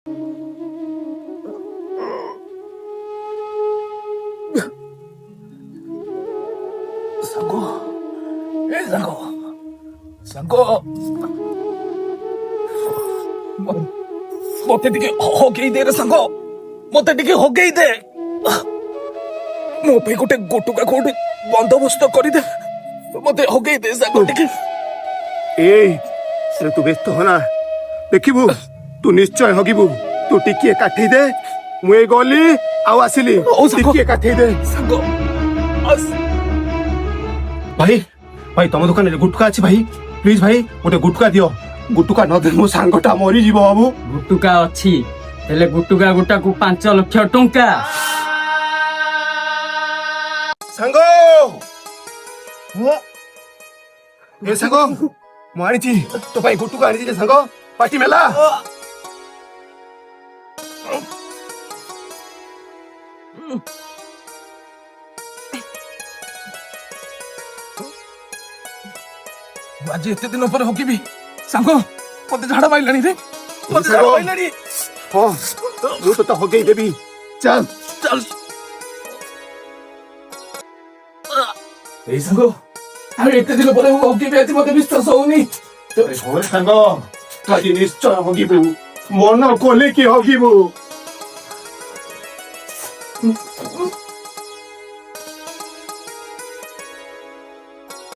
ସାଙ୍ଗ ଏ ସାଙ୍ଗ ସାଙ୍ଗ ମତେ ଟିକେ ହଗେଇ ଦେ ରେ ସାଙ୍ଗ, ମତେ ଟିକେ ହଗେଇ ଦେ। ମୋ ପାଇଁ ଗୋଟେ ଗୋଟୁକା କୋଉଠି ବନ୍ଦୋବସ୍ତ କରିଦେ, ମତେ ହଗେଇ ଦେ ସାଙ୍ଗ ଟିକେ। ଏଇ ସେ ତୁ ବ୍ୟସ୍ତ ହନା, ଦେଖିବୁ ତୁ ନିଶ୍ଚୟ ହଗିବୁ। ତୁ ଟିକିଏ କାଠେଇ ଦେ, ମୁଁ ଏଇ ଗଲି ଆଉ ଆସିଲି। ଟିକିଏ କାଠେଇ ଦେ ସାଙ୍ଗ। ଭାଇ ଭାଇ ତମ ଦୋକାନରେ ଗୁଟୁକା ଅଛି ଭାଇ? ପ୍ଲିଜ ଭାଇ ଗୋଟେ ଗୁଟୁକା ଦିଅ। ଗୁଟୁକା ନଦେଲେ ମୋ ସାଙ୍ଗଟା ମରିଯିବ ବାବୁ। ଗୁଟୁକା ଅଛି, ହେଲେ ଗୁଟୁକା ଗୋଟାକୁ 5 ଲକ୍ଷ ଟଙ୍କା। ସାଙ୍ଗ ଏ ସାଙ୍ଗ ମୁଁ ଆଣିଛି ତୋ ପାଇଁ ଗୁଟୁକା ଆଣିଛି ଯେ ସାଙ୍ଗ, ପାଟି ମେଲା। ଆଜି ଏତେ ଦିନ ପରେ ହକିବି ସାଙ୍ଗ, ମତେ ଝାଡା ମାଇଲାଣି ରେ, ମତେ ଝାଡା ମାଇଲାଣି। ହଁ ମୁଁ ତୋତେ ହଗେଇ ଦେବି, ଚାଲ ଚାଲ। ଏଇ ସାଙ୍ଗ ଆରେ ଏତେ ଦିନ ପରେ ମୁଁ ହକିବି, ଆଜି ମତେ ବିଶ୍ୱାସ ହଉନି। ହଁ ସାଙ୍ଗ ତୁ ଆଜି ନିଶ୍ଚୟ ହଗିବୁ, ମନ କଲେ କି ହଗିବୁ।